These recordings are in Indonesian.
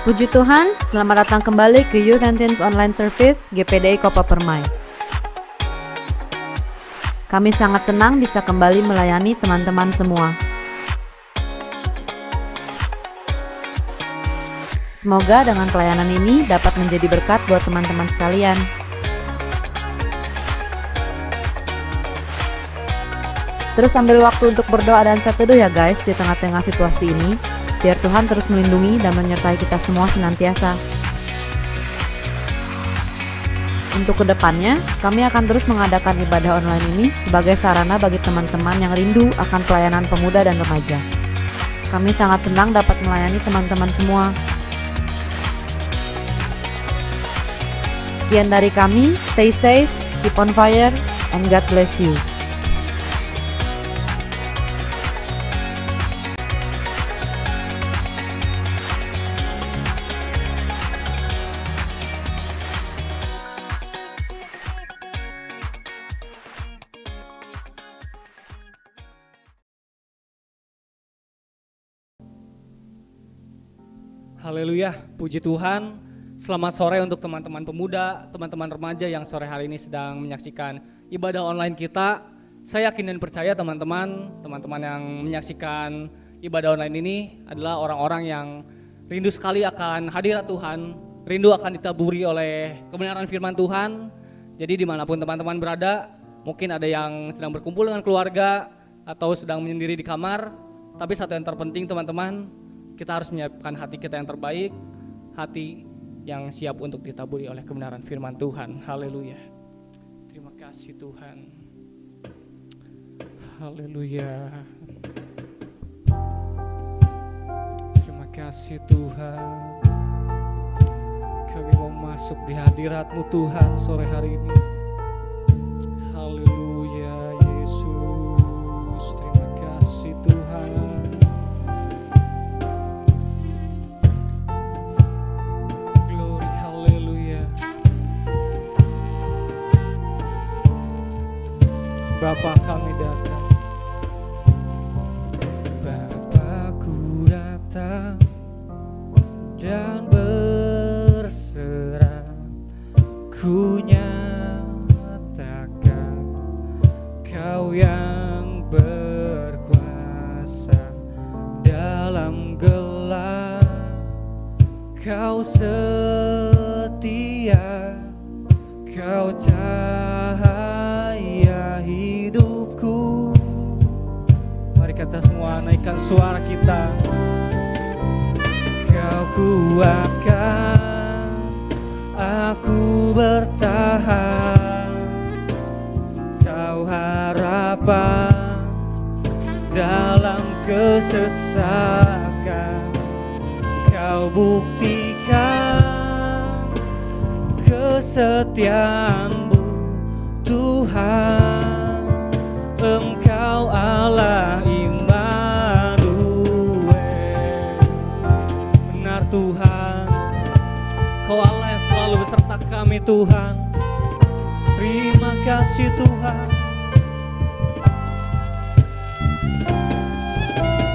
Puji Tuhan, selamat datang kembali ke Youth and Teens Online Service GPDI Kopa Permai. Kami sangat senang bisa kembali melayani teman-teman semua. Semoga dengan pelayanan ini dapat menjadi berkat buat teman-teman sekalian. Terus ambil waktu untuk berdoa dan seteduh ya guys di tengah-tengah situasi ini, biar Tuhan terus melindungi dan menyertai kita semua senantiasa. Untuk kedepannya, kami akan terus mengadakan ibadah online ini sebagai sarana bagi teman-teman yang rindu akan pelayanan pemuda dan remaja. Kami sangat senang dapat melayani teman-teman semua. Sekian dari kami, stay safe, keep on fire, and God bless you. Haleluya, puji Tuhan. Selamat sore untuk teman-teman pemuda, teman-teman remaja yang sore hari ini sedang menyaksikan ibadah online kita. Saya yakin dan percaya teman-teman yang menyaksikan ibadah online ini adalah orang-orang yang rindu sekali akan hadirat Tuhan, rindu akan ditaburi oleh kebenaran firman Tuhan. Jadi dimanapun teman-teman berada, mungkin ada yang sedang berkumpul dengan keluarga atau sedang menyendiri di kamar. Tapi satu yang terpenting teman-teman, kita harus menyiapkan hati kita yang terbaik, hati yang siap untuk ditaburi oleh kebenaran firman Tuhan. Haleluya. Terima kasih Tuhan. Haleluya. Terima kasih Tuhan. Kami mau masuk di hadirat-Mu Tuhan sore hari ini. Haleluya Yesus. Terima kasih Tuhan. Bapa kami datang, Bapakku datang dan berserah, ku nyatakan Kau yang berkuasa dalam gelap, Kau setia, Kau cahaya hidupku. Mari kita semua naikkan suara kita. Kau kuatkan aku bertahan, Kau harapan dalam kesesakan, Kau buktikan kesetiaan-Mu Tuhan, Engkau Allah Immanuel. Benar Tuhan, Kau Allah yang selalu beserta kami Tuhan. Terima kasih Tuhan.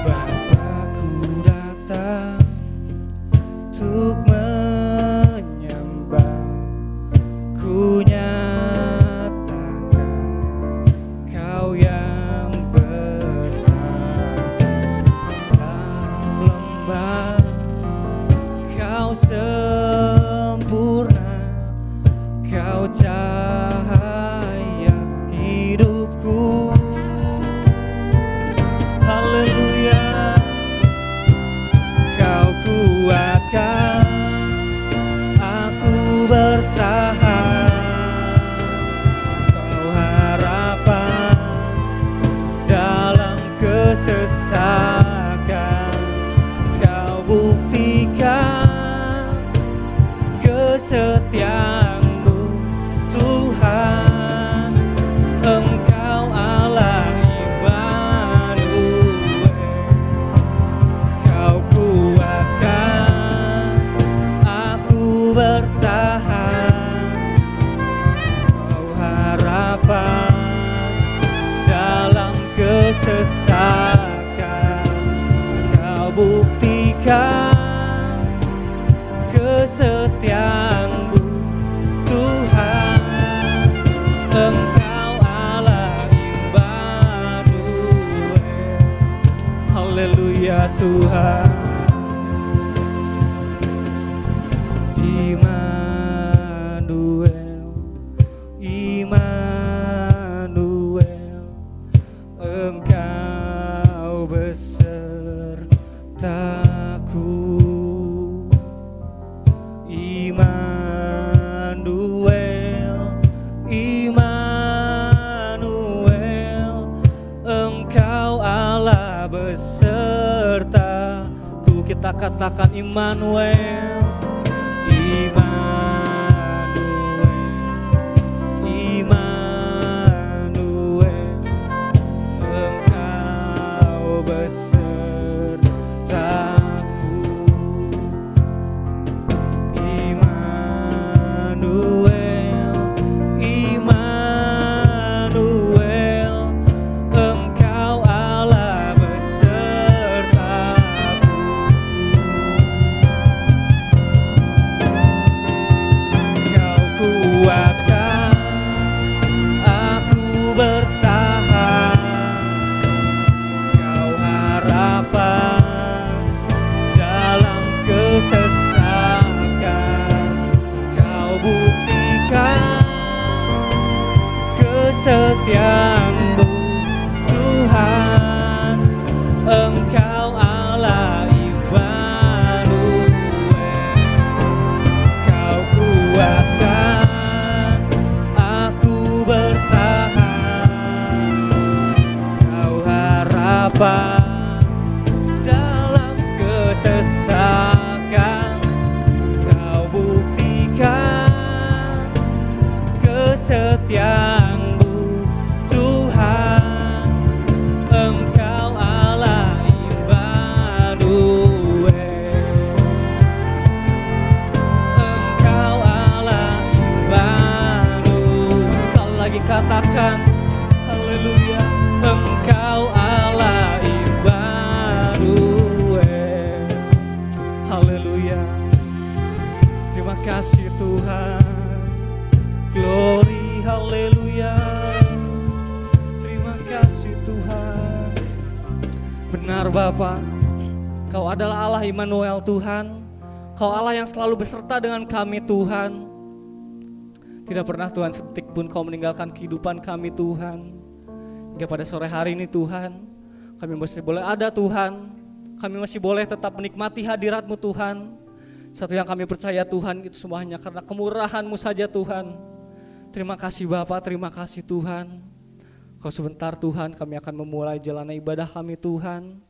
Bapakku datang untuk menyembah, ku sempurna, Kau cahaya hidupku. Haleluya. Kau kuatkan aku bertahan, Kau harapan dalam kesesakan, Kau buktikan kesetiaan-Mu Tuhan, Engkau Allah Immanuel. Kau kuatkan aku bertahan, Kau harapan dalam kesesakan, Kau buktikan kesetiaan-Mu Tuhan, Engkau Allah Immanuel. Haleluya Tuhan. Immanuel, Immanuel, Engkau besertaku. Immanuel, Immanuel, Engkau Allah besertaku. Kita katakan Immanuel, Immanuel, Immanuel, Engkau besertaku. Immanuel, Immanuel, Engkau Allah besertaku. Engkau kuatkan aku bertahan, Engkau harapan dalam kesesakan, Kau buktikan kesetiaan-Mu Tuhan, Engkau Allah Immanuel. Kau kuatkan aku bertahan, Kau harapan dalam kesesakan, Kau buktikan kesetiaan-Mu Tuhan, Engkau Allah Immanuel. Engkau Allah Immanuel. Sekali lagi katakan haleluya, Engkau Allah Immanuel. Haleluya. Terima kasih Tuhan. Glory, haleluya. Terima kasih Tuhan. Benar Bapa, Kau adalah Allah Immanuel Tuhan. Kau Allah yang selalu beserta dengan kami Tuhan. Tidak pernah Tuhan sedetik pun Kau meninggalkan kehidupan kami Tuhan. Hingga pada sore hari ini Tuhan, kami masih boleh ada Tuhan. Kami masih boleh tetap menikmati hadirat-Mu Tuhan. Satu yang kami percaya Tuhan, itu semua hanya karena kemurahan-Mu saja Tuhan. Terima kasih Bapa, terima kasih Tuhan. Kau sebentar Tuhan, kami akan memulai jalan ibadah kami Tuhan.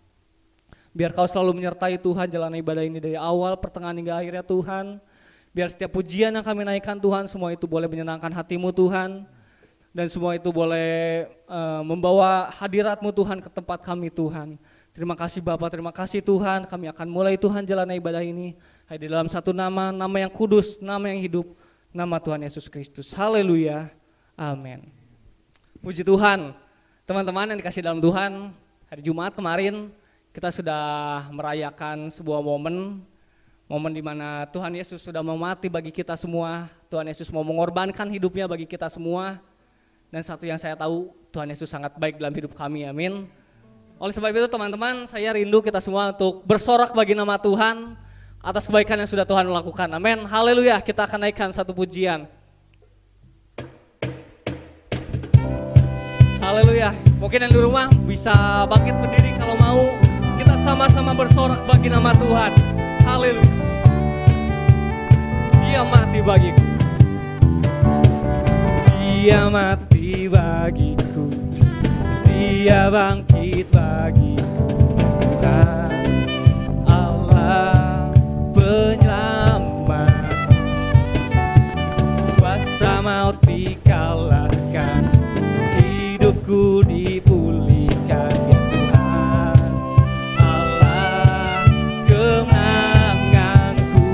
Biar Kau selalu menyertai Tuhan jalan ibadah ini dari awal, pertengahan hingga akhirnya Tuhan. Biar setiap pujian yang kami naikkan Tuhan, semua itu boleh menyenangkan hati-Mu Tuhan. Dan semua itu boleh membawa hadirat-Mu Tuhan ke tempat kami Tuhan. Terima kasih Bapa, terima kasih Tuhan. Kami akan mulai Tuhan jalan ibadah ini di dalam satu nama, nama yang kudus, nama yang hidup, nama Tuhan Yesus Kristus. Haleluya, amin. Puji Tuhan, teman-teman yang dikasih dalam Tuhan. Hari Jumat kemarin kita sudah merayakan sebuah momen di mana Tuhan Yesus sudah mau mati bagi kita semua. Tuhan Yesus mau mengorbankan hidupnya bagi kita semua. Dan satu yang saya tahu, Tuhan Yesus sangat baik dalam hidup kami, amin. Oleh sebab itu teman-teman, saya rindu kita semua untuk bersorak bagi nama Tuhan atas kebaikan yang sudah Tuhan lakukan, amin. Haleluya, kita akan naikkan satu pujian. Haleluya, mungkin yang di rumah bisa bangkit berdiri kalau mau. Kita sama-sama bersorak bagi nama Tuhan. Haleluya. Dia mati bagiku. Dia mati bagiku. Dia bangkit bagiku. Tuhan Allah penyelamat. Kuasa maut dikalahkan. Hidupku dipulihkan. Ya Tuhan Allah kemenanganku.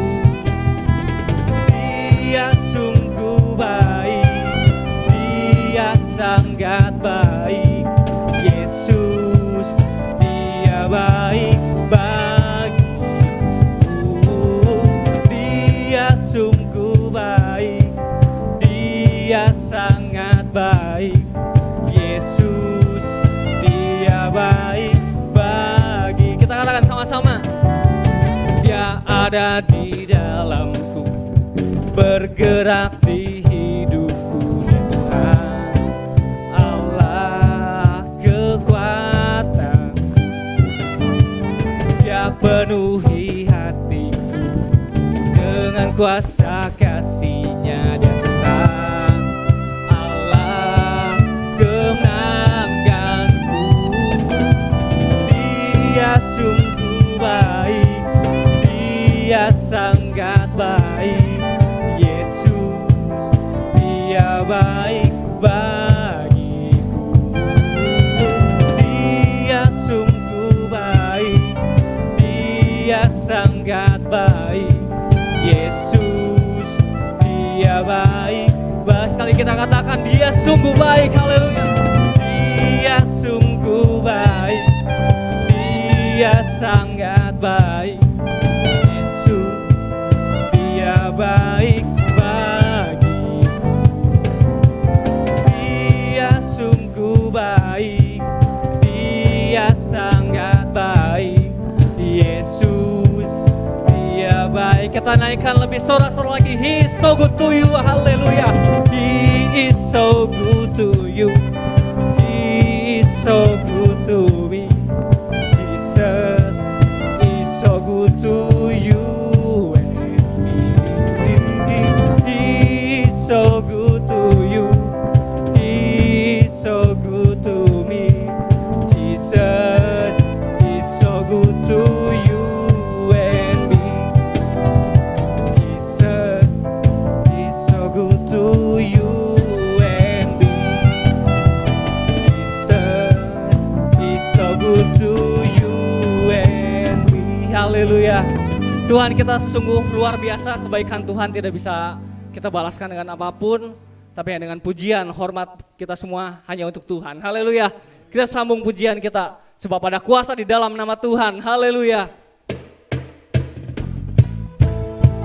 Dia sungguh baik, Dia sangat baik. Yesus, sama-sama. Dia ada di dalamku, bergerak di hidupku, ya Tuhan. Allah kekuatan, Dia penuhi hatiku dengan kuasa kasih-Nya, Dia Tuhan. Allah kemenanganku, Dia sungguh baik, Dia sangat baik. Yesus, Dia baik bagiku. Dia sungguh baik, Dia sangat baik. Yesus, Dia baik. Sekali kita katakan, Dia sungguh baik. Haleluya. Dia sungguh baik, Dia sangat baik. Yesus, Dia baik bagiku. Dia sungguh baik, Dia sangat baik. Yesus, Dia baik. Kita naikkan lebih sorak-sorak lagi. He is so good to you. Haleluya. He is so good to you. He is so good to me. Jesus is so good to you and me. He is so good to you. He is so good to me. Jesus is so good to you and me. Jesus is so good to you and me. Jesus is so good to you and me. Haleluya. Tuhan, kita sungguh luar biasa. Kebaikan Tuhan tidak bisa kita balaskan dengan apapun, tapi dengan pujian, hormat kita semua hanya untuk Tuhan. Haleluya. Kita sambung pujian kita, sebab ada kuasa di dalam nama Tuhan. Haleluya.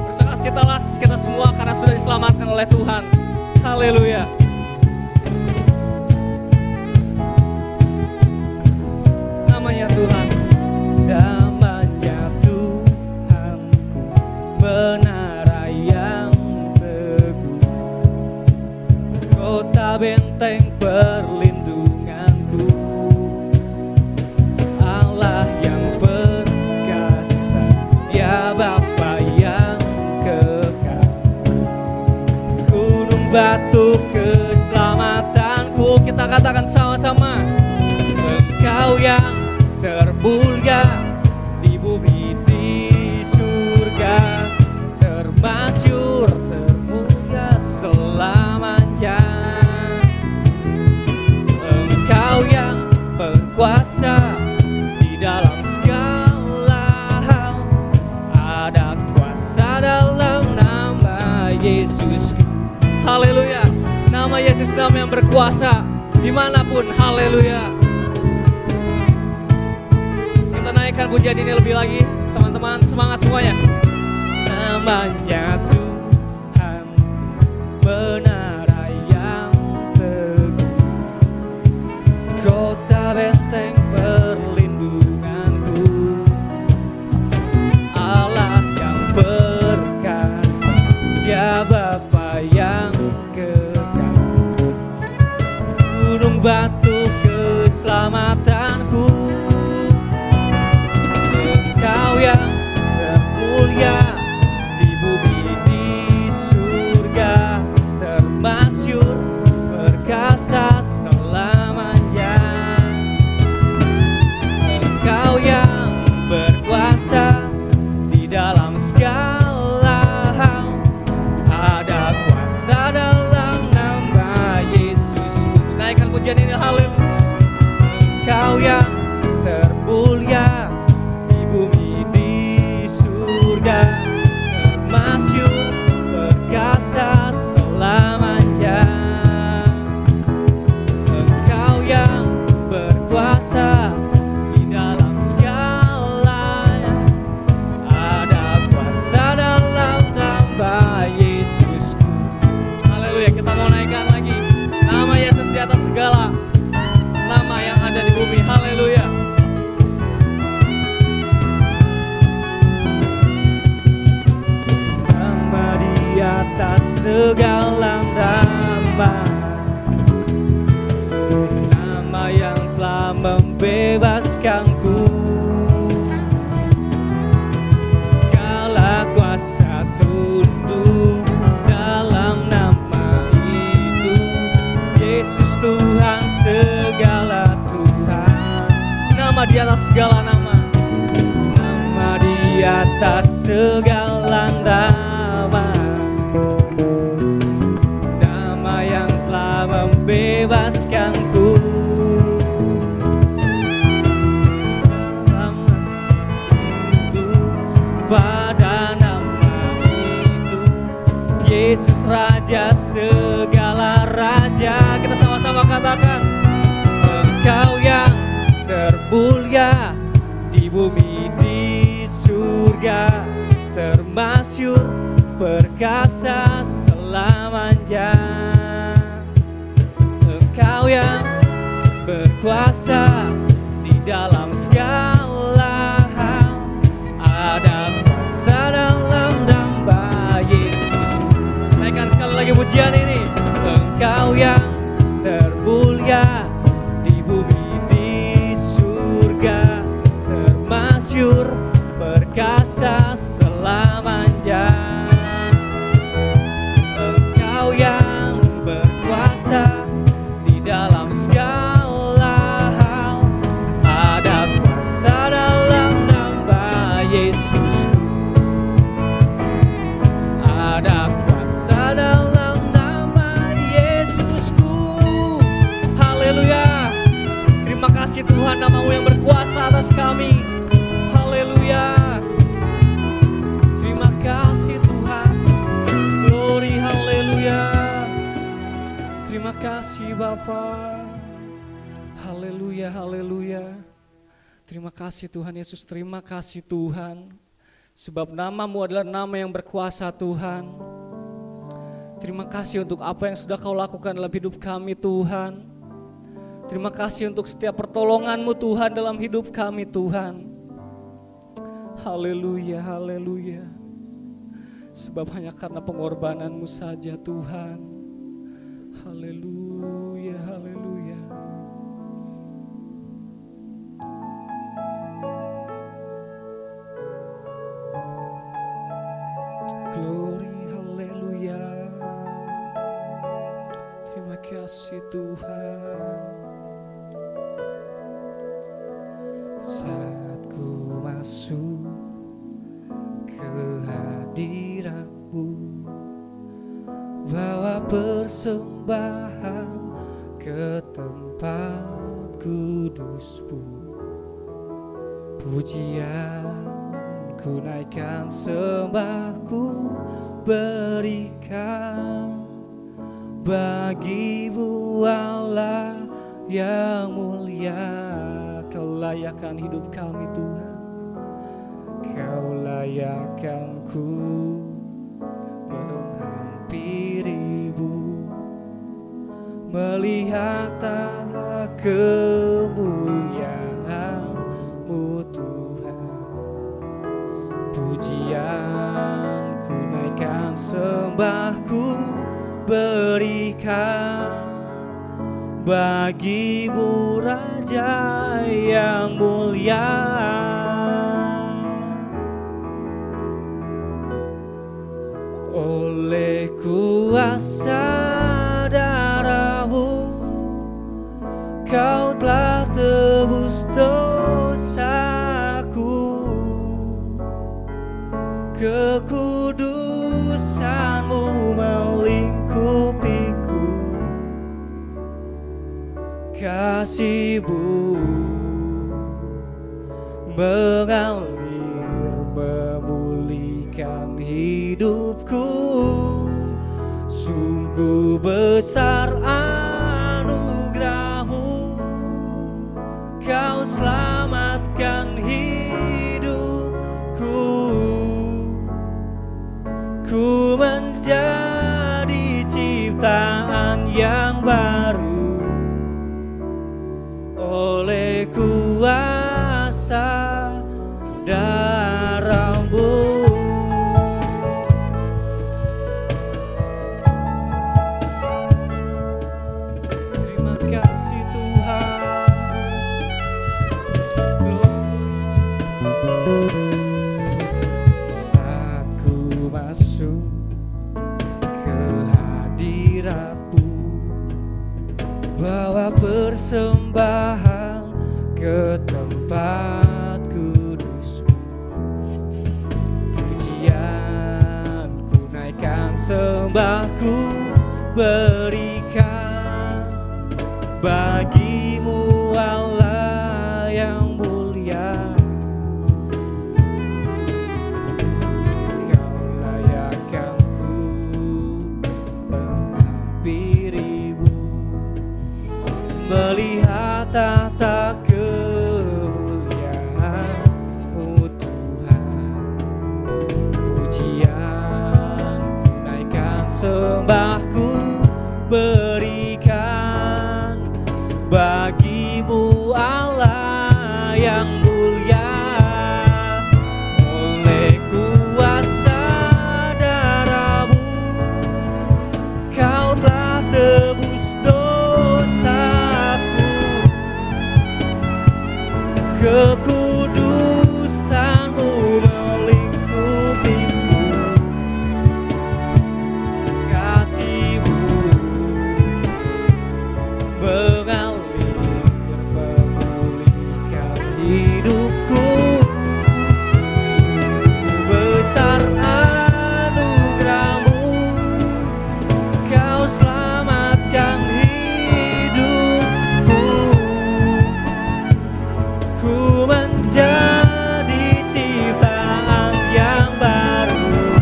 Bersukacitalah kita semua karena sudah diselamatkan oleh Tuhan. Haleluya. Namanya Tuhan. Damai-nya Tuhanku, menara yang teguh, kota benteng perlindunganku, Allah yang perkasa, Dia Bapa yang kekal, gunung batu keselamatanku. Kita katakan sama-sama, Engkau yang termulia di bumi di surga, termasyur termulia selamanya. Engkau yang berkuasa di dalam segala hal, ada kuasa dalam nama Yesusku. Haleluya. Nama Yesus nama yang berkuasa dimanapun. Haleluya. Kita naikkan pujian ini lebih lagi, teman-teman, semangat semuanya. Namanya Tuhan, menara yang teguh, kota benteng perlindunganku, Allah yang perkasa, Dia Bapa yang kekal, gunung batu keselamatanku. Engkau yang termulia di bumi di surga, termasyur perkasa selamanya. Engkau yang berkuasa di dalam segala hal, ada kuasa dalam nama Yesus. Naikkan pujian ini, haleluya. Engkau yang termulia di bumi di atas segala nama, nama yang telah membebaskanku. Segala kuasa tunduk dalam nama itu, Yesus Tuhan segala Tuhan. Nama di atas segala nama, nama di atas segala nama, nama yang telah membebaskanku. Pada nama itu, Yesus Raja segala raja. Kita sama-sama katakan, Engkau yang termulia di bumi di surga, termasyur perkasa selamanya. Engkau yang berkuasa di dalam segala hal, ada kuasa dalam nama Yesus. Naikkan sekali lagi pujian ini. Engkau yang termulia di bumi di surga, termasyur perkasa selamanya. Engkau yang berkuasa di dalam segala hal, ada kuasa dalam nama Yesusku, ada kuasa dalam nama Yesusku. Haleluya. Terima kasih Tuhan, nama-Mu yang berkuasa atas kami. Haleluya. Terima kasih Tuhan. Glory, haleluya. Terima kasih Bapa. Haleluya, haleluya. Terima kasih Tuhan Yesus, terima kasih Tuhan. Sebab nama-Mu adalah nama yang berkuasa Tuhan. Terima kasih untuk apa yang sudah Kau lakukan dalam hidup kami Tuhan. Terima kasih untuk setiap pertolongan-Mu Tuhan dalam hidup kami Tuhan. Haleluya, haleluya. Sebab hanya karena pengorbanan-Mu saja Tuhan. Haleluya, haleluya. Glory, haleluya. Terima kasih Tuhan. Saat ku masuk ke hadirat-Mu, bawa persembahan ke tempat kudus-Mu, pujian ku naikkan, sembahku berikan bagi-Mu Allah yang mulia. Kau layakkan hidup kami Tuhan, Kau layakkan ku menghampiri-Mu, melihat kemuliaan-Mu Tuhan. Pujian ku naikkan, sembahku berikan bagi-Mu Raja yang mulia. Oleh kuasa darah-Mu, Kau telah tebus dosaku. Kekudusan-Mu melingkupiku, kasih-Mu mengalir memulihkan hidupku. Sungguh besar anugerah-Mu, Kau selamatkan hidupku. Ku menjadi ciptaan yang baru oleh kuasa darah-Mu. sembahku berikan bagimu Allah yang mulia. Kau layakkan ku menghampirimu, melihat tahta kemuliaan-Mu Tuhan. Pujian ku naikkan, sembahku berikan bagimu Allah yang mulia. Oleh kuasa darah-Mu Kau telah tebus dosaku, kekudusan-Mu melingkupiku, kasih-Mu mengalir memulihkan hidupku. Sungguh besar anugerah-Mu, Kau selamatkan hidupku. Ku menjadi ciptaan yang baru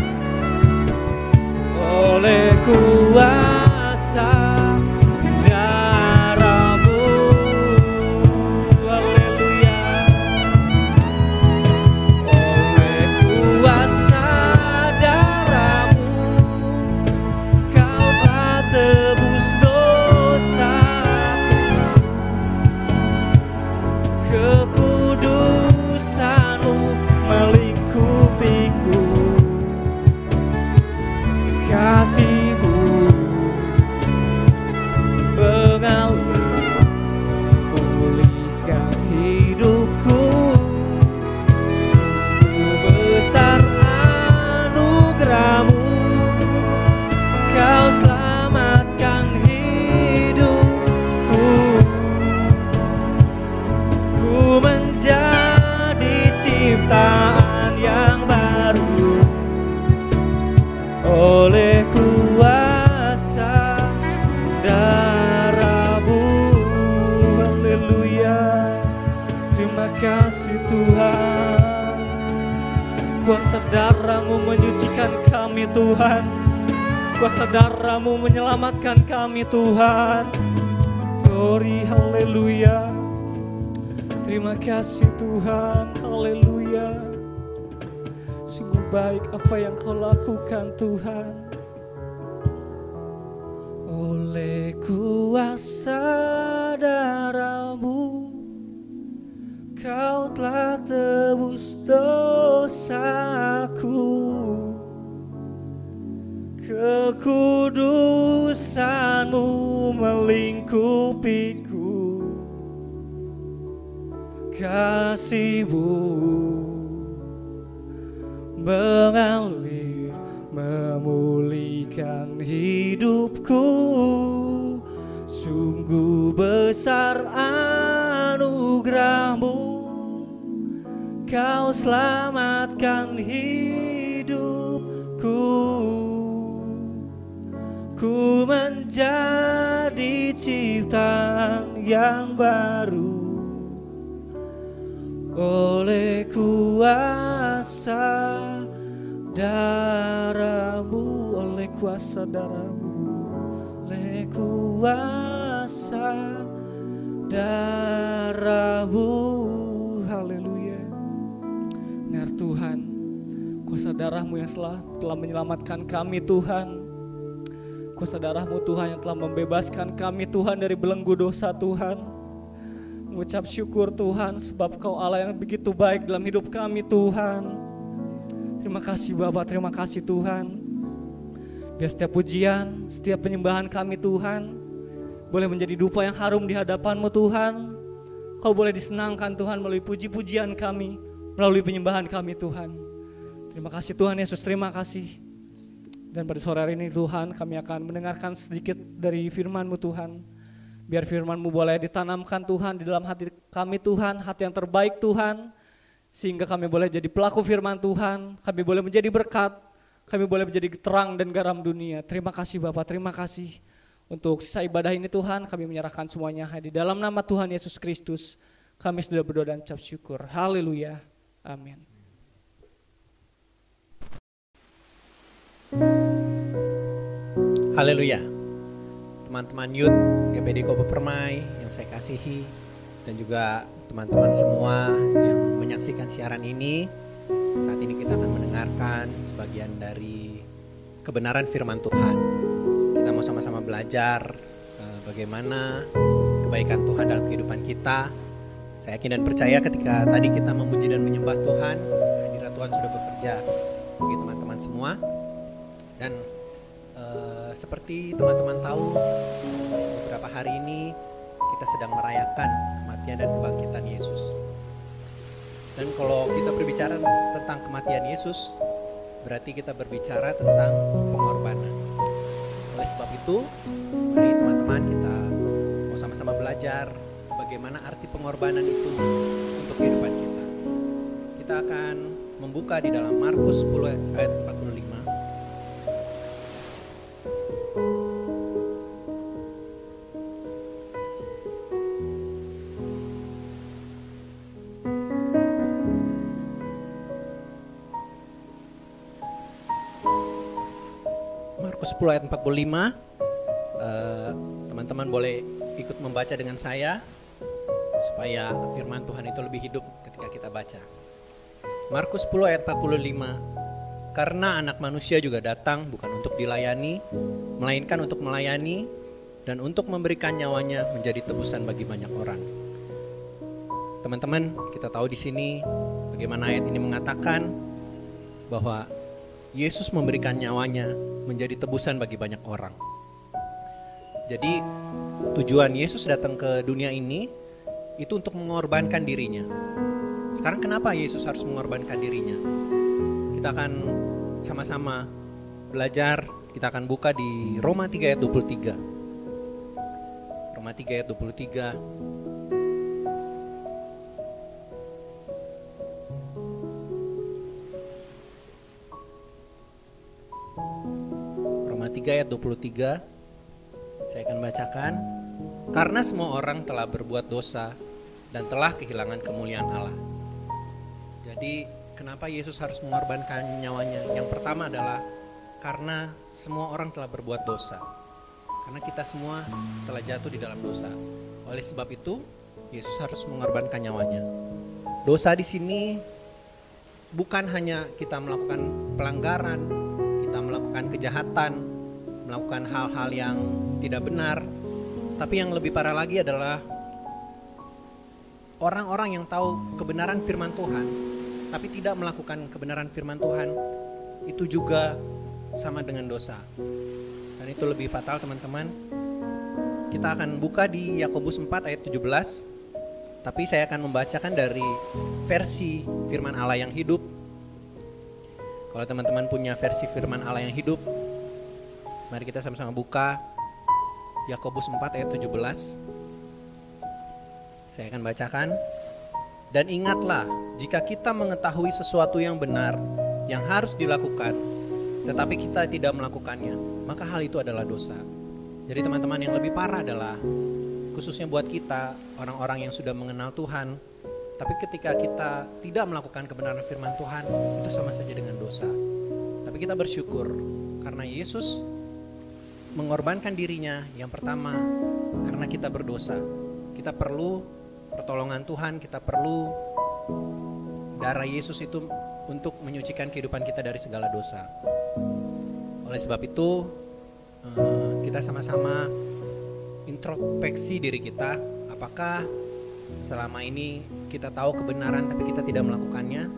oleh kuasa darah-Mu. Haleluya. Oleh kuasa darah-Mu Kau telah tebus dosaku, kekudusan-Mu melingkupiku, kasih-Mu mengalir memulihkan hidupku. Sungguh besar anugerah-Mu, Kau selamatkan hidupku. Ku menjadi ciptaan yang baru oleh kuasa darah-Mu. Haleluya. Terima kasih Tuhan. Kuasa darah-Mu menyucikan kami Tuhan. Kuasa darah-Mu menyelamatkan kami Tuhan. Glory, haleluya. Terima kasih Tuhan, haleluya. Sungguh baik apa yang Kau lakukan Tuhan. Oleh kuasa darah-Mu Kau telah tebus dosaku, kekudusan-Mu melingkupiku, kasih-Mu mengalir memulihkan hidupku. Sungguh besar anugerah-Mu, Kau selamatkan hidupku. Ku menjadi ciptaan yang baru oleh kuasa darah-Mu, oleh kuasa darah-Mu, oleh kuasa darah-Mu. Haleluya. Benar Tuhan, kuasa darah-Mu yang telah menyelamatkan kami Tuhan. Kuasa darah-Mu Tuhan yang telah membebaskan kami Tuhan dari belenggu dosa Tuhan. Mengucap syukur Tuhan sebab Kau Allah yang begitu baik dalam hidup kami Tuhan. Terima kasih Bapa, terima kasih Tuhan. Biar setiap pujian, setiap penyembahan kami Tuhan boleh menjadi dupa yang harum di hadapan-Mu Tuhan. Kau boleh disenangkan Tuhan melalui puji-pujian kami, melalui penyembahan kami Tuhan. Terima kasih Tuhan Yesus, terima kasih. Dan pada sore hari ini Tuhan, kami akan mendengarkan sedikit dari firman-Mu Tuhan. Biar firman-Mu boleh ditanamkan Tuhan di dalam hati kami Tuhan, hati yang terbaik Tuhan. Sehingga kami boleh jadi pelaku firman Tuhan, kami boleh menjadi berkat, kami boleh menjadi terang dan garam dunia. Terima kasih Bapak, terima kasih untuk sisa ibadah ini Tuhan. Kami menyerahkan semuanya di dalam nama Tuhan Yesus Kristus. Kami sudah berdoa dan ucap syukur. Haleluya. Amin. Haleluya. Teman-teman Youth GPD Kopo Permai yang saya kasihi, dan juga teman-teman semua yang menyaksikan siaran ini. Saat ini kita akan mendengarkan sebagian dari kebenaran firman Tuhan. Kita mau sama-sama belajar bagaimana kebaikan Tuhan dalam kehidupan kita. Saya yakin dan percaya ketika tadi kita memuji dan menyembah Tuhan, hadirat Tuhan sudah bekerja bagi teman-teman semua. Dan seperti teman-teman tahu, beberapa hari ini kita sedang merayakan kematian dan kebangkitan Yesus. Dan kalau kita berbicara tentang kematian Yesus, berarti kita berbicara tentang pengorbanan. Oleh sebab itu, mari teman-teman kita mau sama-sama belajar bagaimana arti pengorbanan itu untuk kehidupan kita. Kita akan membuka di dalam Markus 10 ayat 45. Markus 10 ayat 45, teman-teman boleh ikut membaca dengan saya supaya firman Tuhan itu lebih hidup ketika kita baca. Markus 10 ayat 45, karena anak manusia juga datang bukan untuk dilayani, melainkan untuk melayani dan untuk memberikan nyawanya menjadi tebusan bagi banyak orang. Teman-teman, kita tahu di sini bagaimana ayat ini mengatakan bahwa Yesus memberikan nyawanya menjadi tebusan bagi banyak orang. Jadi tujuan Yesus datang ke dunia ini itu untuk mengorbankan dirinya. Sekarang kenapa Yesus harus mengorbankan dirinya? Kita akan sama-sama belajar, kita akan buka di Roma 3 ayat 23. Roma 3 ayat 23. Roma 3 ayat 23. Saya akan bacakan. Karena semua orang telah berbuat dosa dan telah kehilangan kemuliaan Allah. Jadi kenapa Yesus harus mengorbankan nyawanya? Yang pertama adalah karena semua orang telah berbuat dosa. Karena kita semua telah jatuh di dalam dosa. Oleh sebab itu, Yesus harus mengorbankan nyawanya. Dosa di sini bukan hanya kita melakukan pelanggaran, kita melakukan kejahatan, melakukan hal-hal yang tidak benar, tapi yang lebih parah lagi adalah orang-orang yang tahu kebenaran firman Tuhan, tapi tidak melakukan kebenaran firman Tuhan, itu juga sama dengan dosa. Dan itu lebih fatal teman-teman. Kita akan buka di Yakobus 4 ayat 17, tapi saya akan membacakan dari versi firman Allah yang hidup. Kalau teman-teman punya versi firman Allah yang hidup, mari kita sama-sama buka Yakobus 4 ayat 17. Saya akan bacakan. Dan ingatlah, jika kita mengetahui sesuatu yang benar, yang harus dilakukan, tetapi kita tidak melakukannya, maka hal itu adalah dosa. Jadi teman-teman, yang lebih parah adalah, khususnya buat kita, orang-orang yang sudah mengenal Tuhan, tapi ketika kita tidak melakukan kebenaran firman Tuhan, itu sama saja dengan dosa. Tapi kita bersyukur, karena Yesus mengorbankan dirinya. Yang pertama, karena kita berdosa. Kita perlu pertolongan Tuhan, kita perlu darah Yesus itu untuk menyucikan kehidupan kita dari segala dosa. Oleh sebab itu, kita sama-sama introspeksi diri kita. Apakah selama ini kita tahu kebenaran tapi kita tidak melakukannya?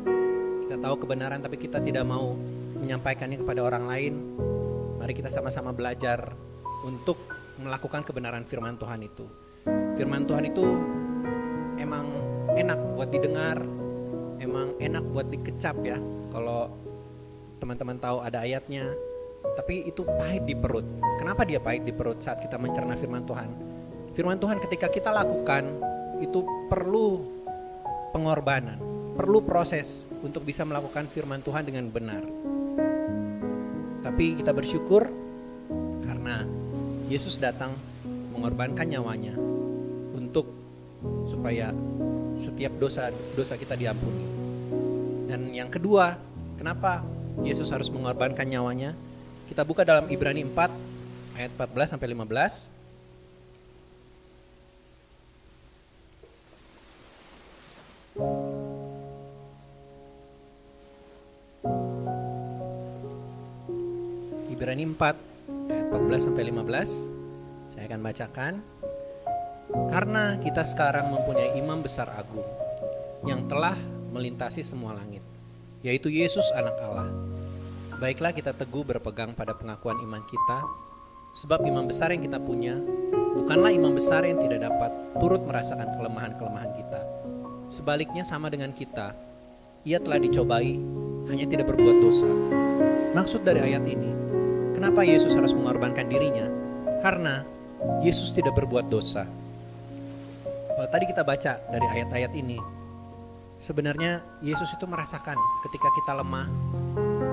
Kita tahu kebenaran tapi kita tidak mau menyampaikannya kepada orang lain? Mari kita sama-sama belajar untuk melakukan kebenaran firman Tuhan itu. Firman Tuhan itu emang enak buat didengar, emang enak buat dikecap ya. Kalau teman-teman tahu ada ayatnya, tapi itu pahit di perut. Kenapa dia pahit di perut saat kita mencerna firman Tuhan? Firman Tuhan ketika kita lakukan, itu perlu pengorbanan, perlu proses untuk bisa melakukan firman Tuhan dengan benar. Tetapi kita bersyukur karena Yesus datang mengorbankan nyawanya supaya setiap dosa kita diampuni. Dan yang kedua, kenapa Yesus harus mengorbankan nyawanya? Kita buka dalam Ibrani 4 ayat 14 sampai 15. Ibrani 4 ayat 14 sampai 15. Saya akan bacakan. Karena kita sekarang mempunyai imam besar agung yang telah melintasi semua langit, yaitu Yesus anak Allah. Baiklah kita teguh berpegang pada pengakuan iman kita, sebab imam besar yang kita punya bukanlah imam besar yang tidak dapat turut merasakan kelemahan-kelemahan kita. Sebaliknya sama dengan kita, ia telah dicobai, hanya tidak berbuat dosa. Maksud dari ayat ini, kenapa Yesus harus mengorbankan dirinya? Karena Yesus tidak berbuat dosa. Kalau tadi kita baca dari ayat-ayat ini, sebenarnya Yesus itu merasakan ketika kita lemah,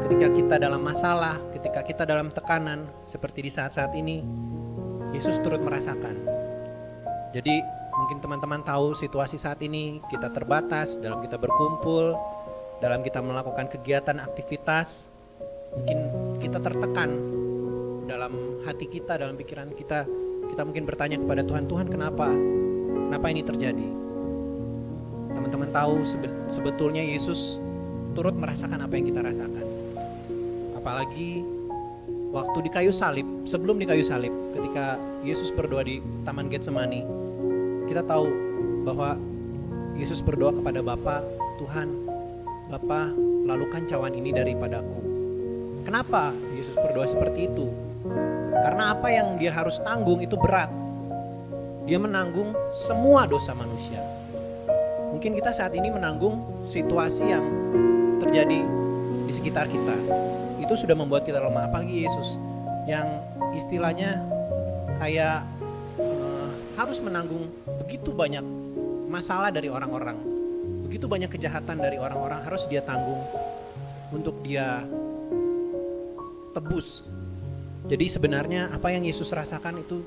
ketika kita dalam masalah, ketika kita dalam tekanan, seperti di saat-saat ini, Yesus turut merasakan. Jadi mungkin teman-teman tahu situasi saat ini, kita terbatas dalam kita berkumpul, dalam kita melakukan kegiatan, aktivitas, mungkin kita tertekan dalam hati kita, dalam pikiran kita mungkin bertanya kepada Tuhan, Tuhan kenapa ini terjadi? Teman-teman tahu sebetulnya Yesus turut merasakan apa yang kita rasakan. Apalagi waktu di kayu salib, sebelum di kayu salib, ketika Yesus berdoa di Taman Getsemani, kita tahu bahwa Yesus berdoa kepada Bapa, Tuhan, Bapa, lalukan cawan ini daripadaku. Kenapa Yesus berdoa seperti itu? Karena apa yang dia harus tanggung itu berat. Dia menanggung semua dosa manusia. Mungkin kita saat ini menanggung situasi yang terjadi di sekitar kita. Itu sudah membuat kita lemah. Apalagi Yesus yang istilahnya kayak harus menanggung begitu banyak masalah dari orang-orang. Begitu banyak kejahatan dari orang-orang harus dia tanggung untuk dia tebus. Jadi sebenarnya apa yang Yesus rasakan itu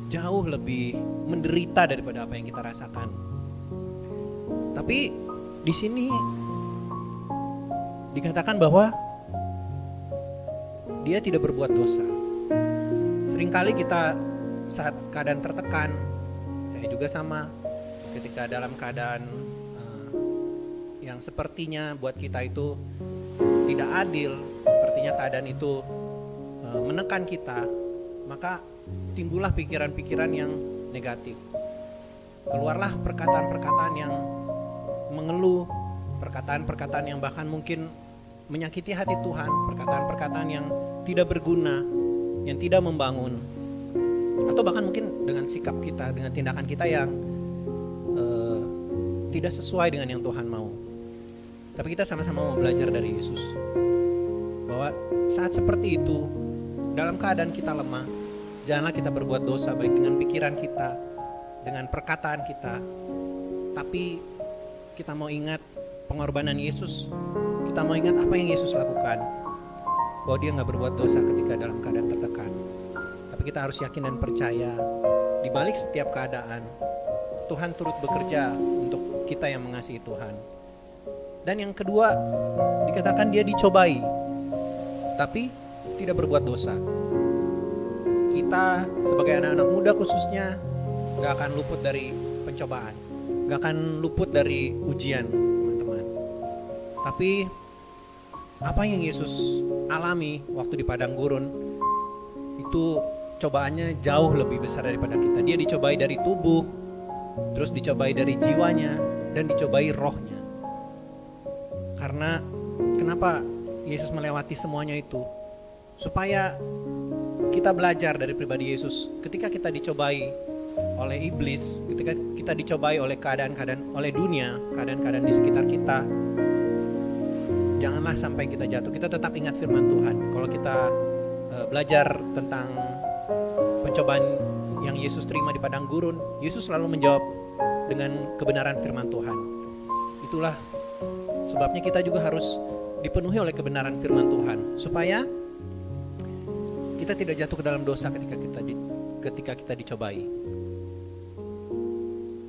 jauh lebih menderita daripada apa yang kita rasakan. Tapi di sini dikatakan bahwa dia tidak berbuat dosa. Seringkali kita saat keadaan tertekan, saya juga sama, ketika dalam keadaan yang sepertinya buat kita itu tidak adil, sepertinya keadaan itu menekan kita, maka timbullah pikiran-pikiran yang negatif. Keluarlah perkataan-perkataan yang mengeluh, perkataan-perkataan yang bahkan mungkin menyakiti hati Tuhan, perkataan-perkataan yang tidak berguna, yang tidak membangun, atau bahkan mungkin dengan sikap kita, dengan tindakan kita yang tidak sesuai dengan yang Tuhan mau. Tapi kita sama-sama mau belajar dari Yesus, bahwa saat seperti itu, dalam keadaan kita lemah, janganlah kita berbuat dosa baik dengan pikiran kita, dengan perkataan kita. Tapi kita mau ingat pengorbanan Yesus, kita mau ingat apa yang Yesus lakukan, bahwa dia gak berbuat dosa ketika dalam keadaan tertekan. Tapi kita harus yakin dan percaya, di balik setiap keadaan, Tuhan turut bekerja untuk kita yang mengasihi Tuhan. Dan yang kedua, dikatakan dia dicobai, tapi tidak berbuat dosa. Kita sebagai anak-anak muda khususnya gak akan luput dari pencobaan, gak akan luput dari ujian, teman-teman. Tapi apa yang Yesus alami waktu di padang gurun itu cobaannya jauh lebih besar daripada kita. Dia dicobai dari tubuh, terus dicobai dari jiwanya, dan dicobai rohnya. Karena kenapa Yesus melewati semuanya itu? Supaya kita belajar dari pribadi Yesus. Ketika kita dicobai oleh iblis, ketika kita dicobai oleh keadaan-keadaan, oleh dunia, keadaan-keadaan di sekitar kita, janganlah sampai kita jatuh. Kita tetap ingat firman Tuhan. Kalau kita belajar tentang pencobaan yang Yesus terima di padang gurun, Yesus selalu menjawab dengan kebenaran firman Tuhan. Itulah sebabnya kita juga harus dipenuhi oleh kebenaran firman Tuhan, supaya kita tidak jatuh ke dalam dosa ketika kita dicobai.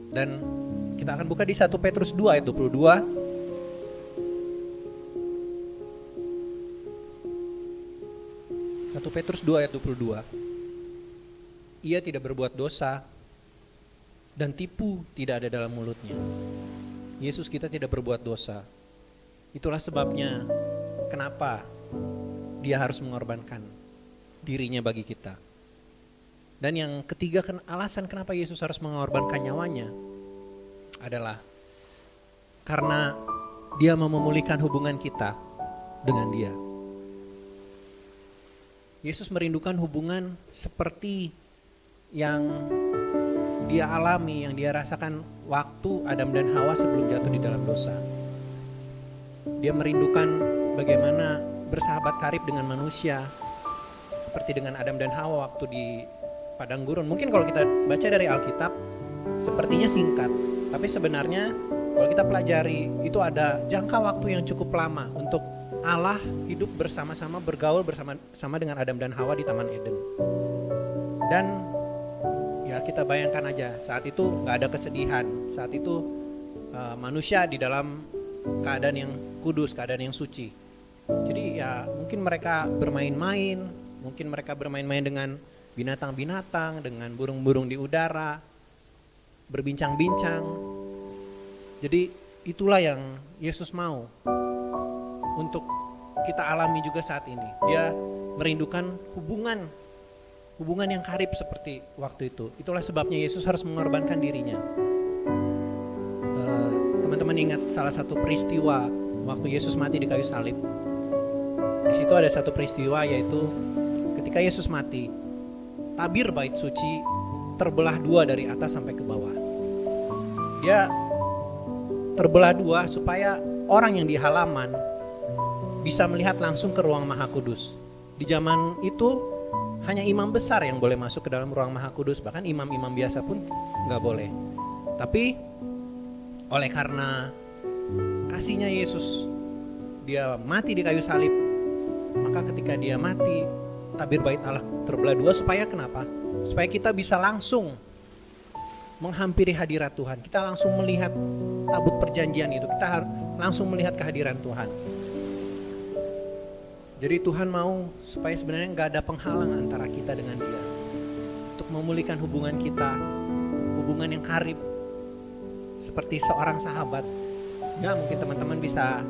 Dan kita akan buka di 1 Petrus 2 ayat 22. 1 Petrus 2 ayat 22. Ia tidak berbuat dosa dan tipu tidak ada dalam mulutnya. Yesus kita tidak berbuat dosa. Itulah sebabnya kenapa dia harus mengorbankan dirinya bagi kita. Dan yang ketiga, alasan kenapa Yesus harus mengorbankan nyawanya adalah karena dia mau memulihkan hubungan kita dengan dia. Yesus merindukan hubungan seperti yang dia alami, yang dia rasakan waktu Adam dan Hawa sebelum jatuh di dalam dosa. Dia merindukan bagaimana bersahabat karib dengan manusia, seperti dengan Adam dan Hawa waktu di padang gurun. Mungkin kalau kita baca dari Alkitab, sepertinya singkat, tapi sebenarnya kalau kita pelajari, itu ada jangka waktu yang cukup lama untuk Allah hidup bersama-sama, bergaul bersama-sama dengan Adam dan Hawa di Taman Eden. Dan ya kita bayangkan aja, saat itu gak ada kesedihan, saat itu manusia di dalam keadaan yang kudus, keadaan yang suci. Jadi ya mungkin mereka bermain-main, mungkin mereka bermain-main dengan binatang-binatang, dengan burung-burung di udara, berbincang-bincang. Jadi itulah yang Yesus mau untuk kita alami juga saat ini. Dia merindukan hubungan yang karib seperti waktu itu. Itulah sebabnya Yesus harus mengorbankan dirinya. Teman-teman ingat salah satu peristiwa waktu Yesus mati di kayu salib. Di situ ada satu peristiwa, yaitu ketika Yesus mati, tabir bait suci terbelah dua dari atas sampai ke bawah. Dia terbelah dua supaya orang yang di halaman bisa melihat langsung ke ruang Maha Kudus. Di zaman itu hanya imam besar yang boleh masuk ke dalam ruang Maha Kudus, bahkan imam-imam biasa pun nggak boleh. Tapi oleh karena kasihnya Yesus, dia mati di kayu salib, maka ketika dia mati, tabir bait Allah terbelah dua. Supaya kenapa? Supaya kita bisa langsung menghampiri hadirat Tuhan. Kita langsung melihat tabut perjanjian itu. Kita harus langsung melihat kehadiran Tuhan. Jadi Tuhan mau supaya sebenarnya gak ada penghalang antara kita dengan dia, untuk memulihkan hubungan kita, hubungan yang karib seperti seorang sahabat. Ya mungkin teman-teman bisa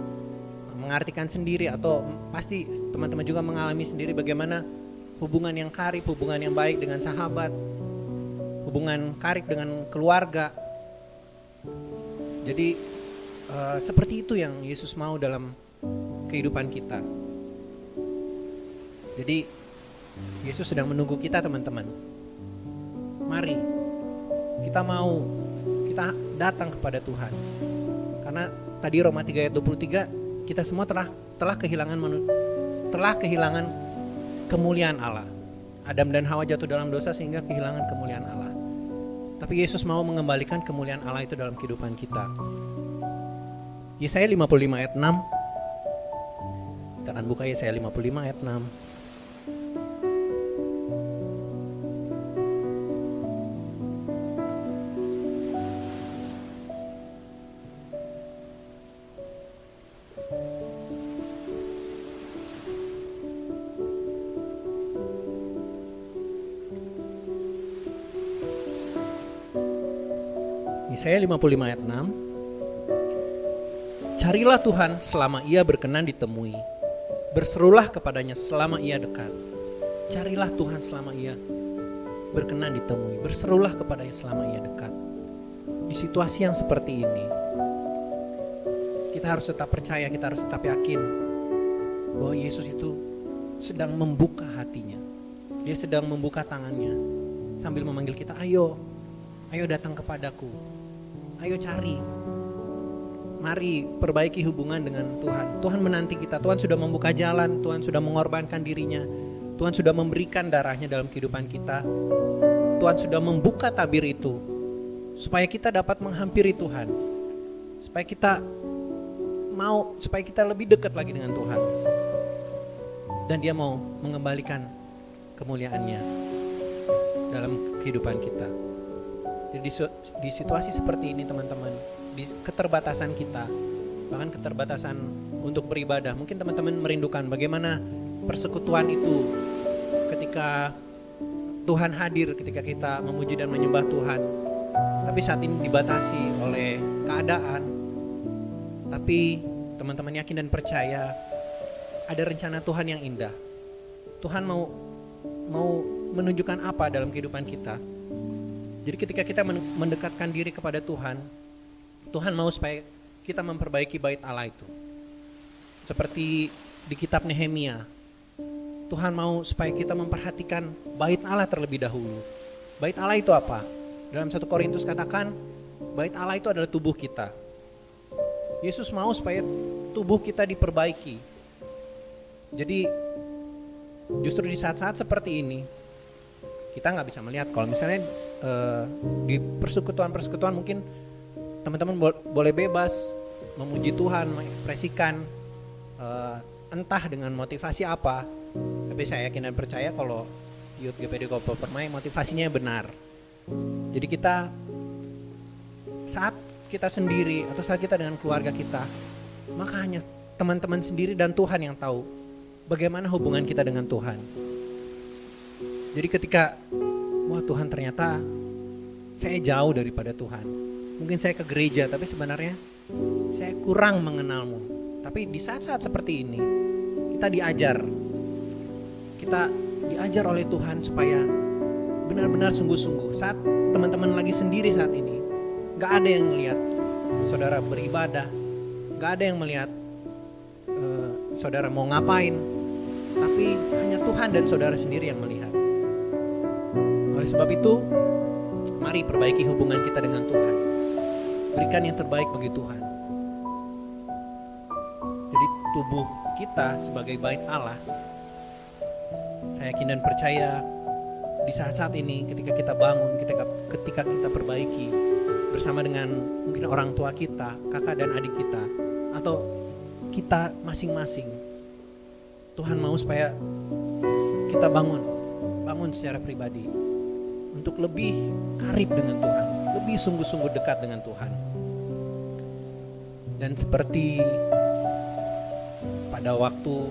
mengartikan sendiri, atau pasti teman-teman juga mengalami sendiri bagaimana hubungan yang karib, hubungan yang baik dengan sahabat, hubungan karib dengan keluarga. Jadi seperti itu yang Yesus mau dalam kehidupan kita. Jadi Yesus sedang menunggu kita, teman-teman. Mari kita datang kepada Tuhan. Karena tadi Roma 3 ayat 23, kita semua telah kehilangan kemuliaan Allah. Adam dan Hawa jatuh dalam dosa sehingga kehilangan kemuliaan Allah. Tapi Yesus mau mengembalikan kemuliaan Allah itu dalam kehidupan kita. Yesaya 55 ayat 6. Kita akan buka Yesaya 55 ayat 6. Yesaya 55 ayat 6. Carilah Tuhan selama ia berkenan ditemui. Berserulah kepadanya selama ia dekat. Carilah Tuhan selama ia berkenan ditemui. Berserulah kepadanya selama ia dekat. Di situasi yang seperti ini, kita harus tetap percaya, kita harus tetap yakin bahwa Yesus itu sedang membuka hatinya. Dia sedang membuka tangannya sambil memanggil kita, ayo datang kepadaku. Ayo cari, mari perbaiki hubungan dengan Tuhan. Tuhan menanti kita, Tuhan sudah membuka jalan, Tuhan sudah mengorbankan dirinya, Tuhan sudah memberikan darahnya dalam kehidupan kita. Tuhan sudah membuka tabir itu supaya kita dapat menghampiri Tuhan, supaya kita lebih dekat lagi dengan Tuhan. Dan dia mau mengembalikan kemuliaannya dalam kehidupan kita. Jadi di situasi seperti ini teman-teman, di keterbatasan kita, bahkan keterbatasan untuk beribadah, mungkin teman-teman merindukan bagaimana persekutuan itu ketika Tuhan hadir, ketika kita memuji dan menyembah Tuhan. Tapi saat ini dibatasi oleh keadaan. Tapi teman-teman yakin dan percaya ada rencana Tuhan yang indah. Tuhan mau menunjukkan apa dalam kehidupan kita. Jadi ketika kita mendekatkan diri kepada Tuhan, Tuhan mau supaya kita memperbaiki bait Allah itu. Seperti di kitab Nehemia, Tuhan mau supaya kita memperhatikan bait Allah terlebih dahulu. Bait Allah itu apa? Dalam 1 Korintus katakan, bait Allah itu adalah tubuh kita. Yesus mau supaya tubuh kita diperbaiki. Jadi justru di saat-saat seperti ini, kita nggak bisa melihat kalau misalnya di persekutuan-persekutuan mungkin teman-teman boleh bebas memuji Tuhan, mengekspresikan entah dengan motivasi apa. Tapi saya yakin dan percaya kalau Youth GPD Kopo Permai motivasinya benar. Jadi kita saat kita sendiri atau saat kita dengan keluarga kita, maka hanya teman-teman sendiri dan Tuhan yang tahu bagaimana hubungan kita dengan Tuhan. Jadi ketika wah Tuhan ternyata saya jauh daripada Tuhan. Mungkin saya ke gereja tapi sebenarnya saya kurang mengenalmu. Tapi di saat-saat seperti ini kita diajar oleh Tuhan supaya benar-benar sungguh-sungguh. Saat teman-teman lagi sendiri saat ini, gak ada yang melihat saudara beribadah, gak ada yang melihat saudara mau ngapain, tapi hanya Tuhan dan saudara sendiri yang melihat. Oleh sebab itu, mari perbaiki hubungan kita dengan Tuhan. Berikan yang terbaik bagi Tuhan. Jadi tubuh kita sebagai bait Allah, saya yakin dan percaya di saat-saat ini ketika kita bangun, ketika kita perbaiki bersama dengan mungkin orang tua kita, kakak dan adik kita, atau kita masing-masing, Tuhan mau supaya kita bangun secara pribadi untuk lebih karib dengan Tuhan, lebih sungguh-sungguh dekat dengan Tuhan. Dan seperti pada waktu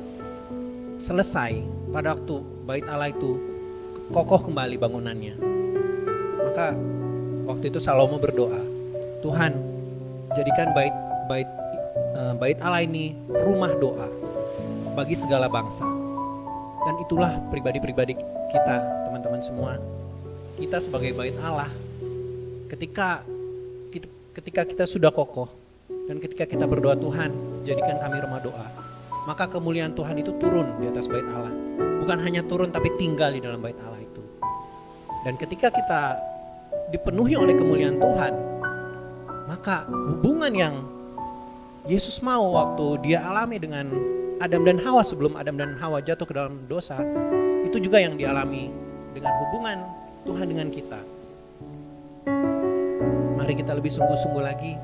selesai, pada waktu bait Allah itu kokoh kembali bangunannya, maka waktu itu Salomo berdoa, Tuhan jadikan bait Allah ini rumah doa bagi segala bangsa. Dan itulah pribadi-pribadi kita, teman-teman semua. Kita sebagai bait Allah, ketika kita sudah kokoh dan ketika kita berdoa, Tuhan jadikan kami rumah doa, maka kemuliaan Tuhan itu turun di atas bait Allah. Bukan hanya turun tapi tinggal di dalam bait Allah itu. Dan ketika kita dipenuhi oleh kemuliaan Tuhan, maka hubungan yang Yesus mau waktu dia alami dengan Adam dan Hawa sebelum Adam dan Hawa jatuh ke dalam dosa, itu juga yang dialami dengan hubungan Tuhan dengan kita. Mari kita lebih sungguh-sungguh lagi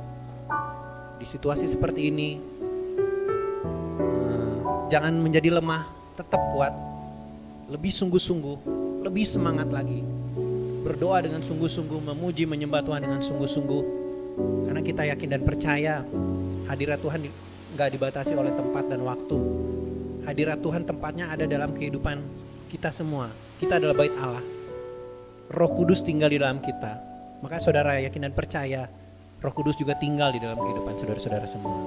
di situasi seperti ini. Jangan menjadi lemah, tetap kuat, lebih sungguh-sungguh, lebih semangat lagi. Berdoa dengan sungguh-sungguh, memuji, menyembah Tuhan dengan sungguh-sungguh. Karena kita yakin dan percaya hadirat Tuhan gak dibatasi oleh tempat dan waktu. Hadirat Tuhan tempatnya ada dalam kehidupan kita semua. Kita adalah bait Allah. Roh Kudus tinggal di dalam kita. Maka saudara yakin dan percaya Roh Kudus juga tinggal di dalam kehidupan saudara-saudara semua.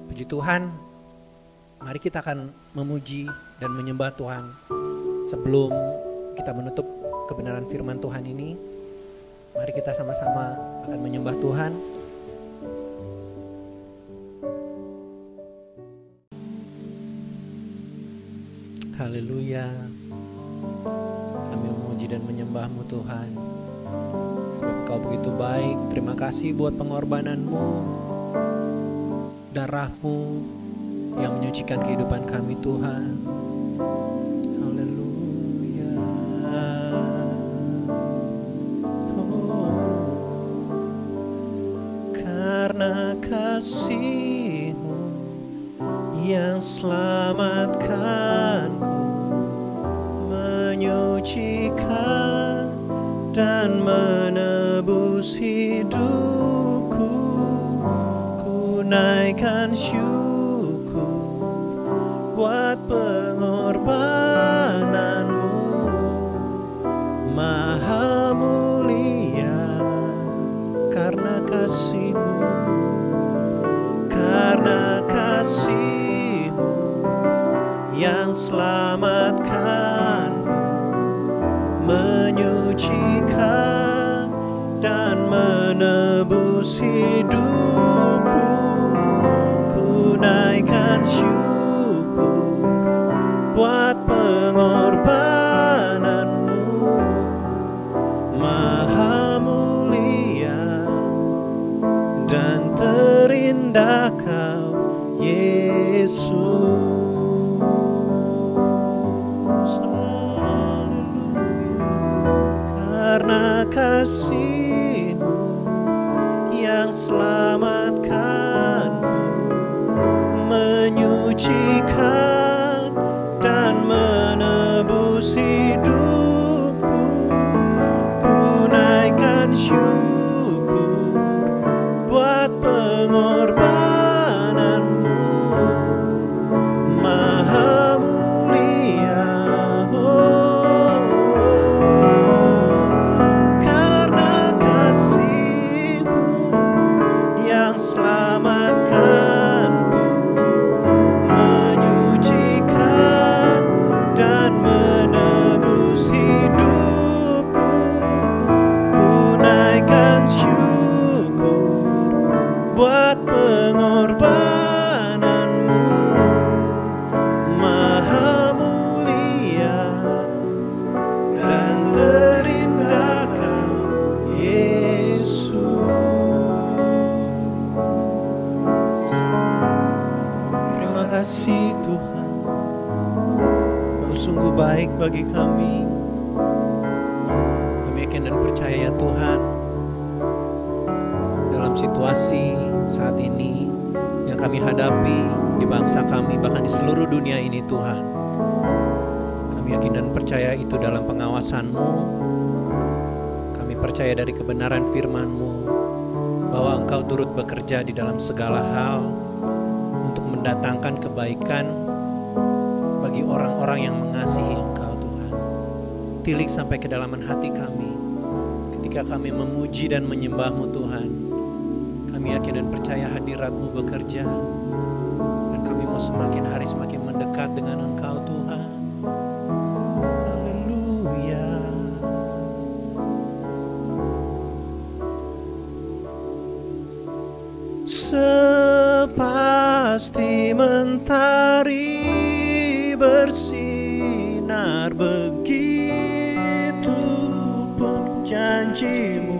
Puji Tuhan, mari kita akan memuji dan menyembah Tuhan. Sebelum kita menutup kebenaran firman Tuhan ini, mari kita sama-sama akan menyembah Tuhan. Haleluya. Kami memuji dan menyembah-Mu Tuhan. Sebab Kau begitu baik. Terima kasih buat pengorbanan-Mu, darah-Mu yang menyucikan kehidupan kami Tuhan. Haleluya. Karena kasih-Mu yang selamatkanku, menyucikan dan menebus hidupku. Ku naikkan syukur buat pengorbananmu, Maha mulia karena kasih-Mu, karena kasih-Mu yang selamatkanku, menyucikan dan menebus hidupku. Ku naikkan syukur buat pengorbananmu, Maha mulia dan terindah Kau, Yesus. Karena kasih-Mu yang selamatkanku, menyucikan dan menebus hidupku. Ku naikkan syukur buat pengorbananmu, Maha mulia. Karena kasih-Mu yang selamatkanku, menyucikan dan menebus hidupku. Ku naikkan syukur buat pengorbananmu, Maha mulia dan terindah Kau, Yesus. Terima kasih Tuhan, Kau sungguh baik bagi kami. Kami yakin dan percaya ya Tuhan, dalam situasi saat ini yang kami hadapi di bangsa kami, bahkan di seluruh dunia ini Tuhan, kami yakin dan percaya itu dalam pengawasan-Mu. Kami percaya dari kebenaran firman-Mu bahwa Engkau turut bekerja di dalam segala hal untuk mendatangkan kebaikan bagi orang-orang yang mengasihi Engkau Tuhan. Tilik sampai kedalaman hati kami ketika kami memuji dan menyembah-Mu Tuhan. Kami yakin dan percaya hadirat-Mu bekerja, dan kami mau semakin hari semakin mendekat dengan Engkau Tuhan. Haleluya. Sepasti mentari bersinar, begitu pun janji-Mu.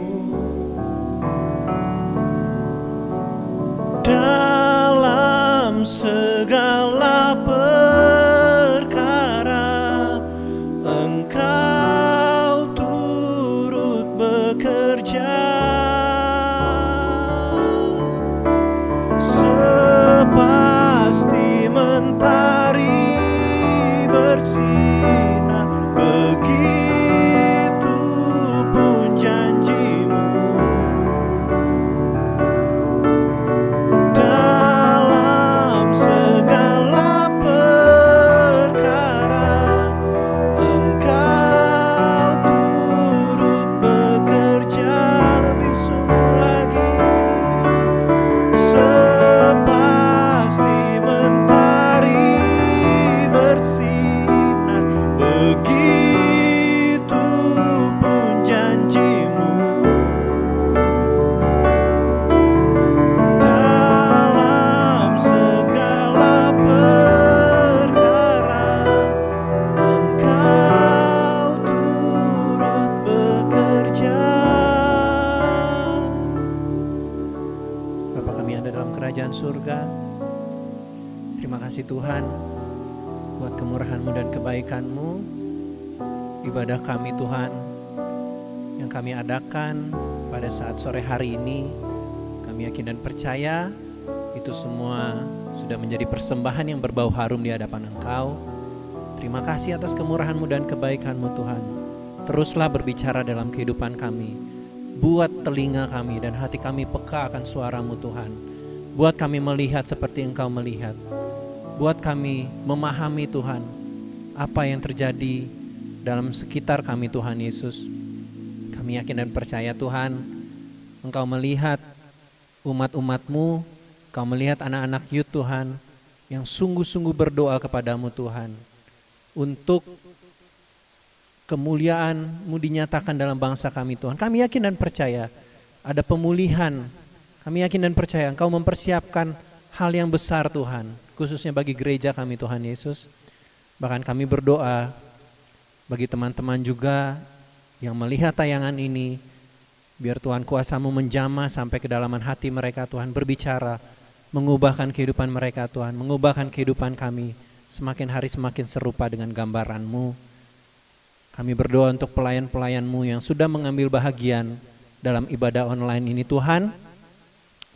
Dalam segala perkara Engkau turut bekerja. Sepasti mentari bersinar, begitu pun janji-Mu. Dalam segala perkara Engkau turut bekerja. Lebih sungguh lagi, sepasti mentari bersinar, begitu pun janji-Mu. Dalam segala perkara Engkau turut bekerja. Bapa kami yang ada dalam kerajaan surga, terima kasih Tuhan buat kemurahan-Mu dan kebaikan-Mu. Ibadah kami Tuhan yang kami adakan pada saat sore hari ini, kami yakin dan percaya itu semua sudah menjadi persembahan yang berbau harum di hadapan Engkau. Terima kasih atas kemurahan-Mu dan kebaikan-Mu Tuhan. Teruslah berbicara dalam kehidupan kami. Buat telinga kami dan hati kami peka akan suara-Mu Tuhan. Buat kami melihat seperti Engkau melihat. Buat kami memahami Tuhan apa yang terjadi dalam sekitar kami Tuhan Yesus. Kami yakin dan percaya Tuhan, Engkau melihat umat-umat-Mu, Engkau melihat anak-anak youth Tuhan yang sungguh-sungguh berdoa kepadamu Tuhan. Untuk kemuliaan-Mu dinyatakan dalam bangsa kami Tuhan. Kami yakin dan percaya ada pemulihan. Kami yakin dan percaya Engkau mempersiapkan hal yang besar Tuhan, khususnya bagi gereja kami Tuhan Yesus. Bahkan kami berdoa bagi teman-teman juga yang melihat tayangan ini, biar Tuhan kuasa-Mu menjamah sampai kedalaman hati mereka Tuhan, berbicara, mengubahkan kehidupan mereka Tuhan, mengubahkan kehidupan kami, semakin hari semakin serupa dengan gambaran-Mu. Kami berdoa untuk pelayan-pelayan-Mu yang sudah mengambil bahagian dalam ibadah online ini Tuhan.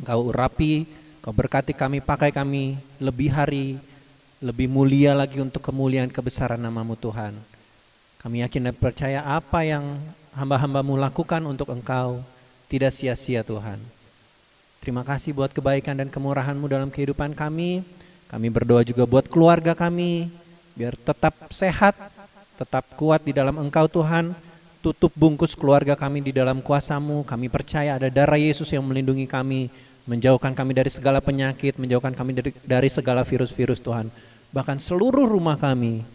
Engkau urapi, Engkau berkati kami, pakai kami lebih hari, lebih mulia lagi untuk kemuliaan kebesaran nama-Mu Tuhan. Kami yakin dan percaya apa yang hamba-hamba-Mu lakukan untuk Engkau tidak sia-sia Tuhan. Terima kasih buat kebaikan dan kemurahan-Mu dalam kehidupan kami. Kami berdoa juga buat keluarga kami, biar tetap sehat, tetap kuat di dalam Engkau Tuhan. Tutup bungkus keluarga kami di dalam kuasa-Mu. Kami percaya ada darah Yesus yang melindungi kami, menjauhkan kami dari segala penyakit, menjauhkan kami dari segala virus-virus Tuhan. Bahkan seluruh rumah kami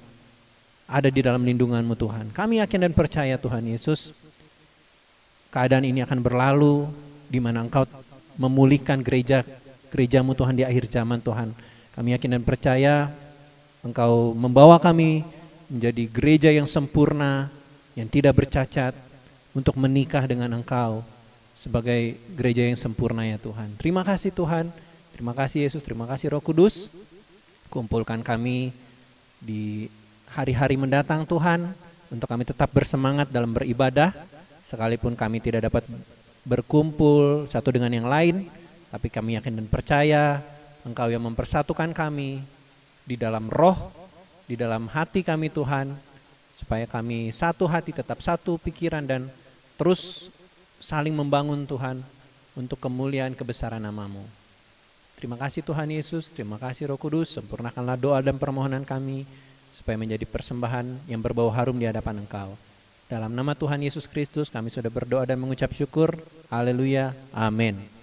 ada di dalam lindungan-Mu Tuhan. Kami yakin dan percaya Tuhan Yesus, keadaan ini akan berlalu, di mana Engkau memulihkan gereja-mu Tuhan di akhir zaman Tuhan. Kami yakin dan percaya Engkau membawa kami menjadi gereja yang sempurna, yang tidak bercacat, untuk menikah dengan Engkau sebagai gereja yang sempurna ya Tuhan. Terima kasih Tuhan, terima kasih Yesus, terima kasih Roh Kudus. Kumpulkan kami di hari-hari mendatang Tuhan, untuk kami tetap bersemangat dalam beribadah, sekalipun kami tidak dapat berkumpul satu dengan yang lain, tapi kami yakin dan percaya Engkau yang mempersatukan kami di dalam roh, di dalam hati kami Tuhan, supaya kami satu hati, tetap satu pikiran, dan terus saling membangun Tuhan untuk kemuliaan kebesaran nama-Mu. Terima kasih Tuhan Yesus, terima kasih Roh Kudus, sempurnakanlah doa dan permohonan kami, supaya menjadi persembahan yang berbau harum di hadapan Engkau. Dalam nama Tuhan Yesus Kristus kami sudah berdoa dan mengucap syukur. Haleluya, amin.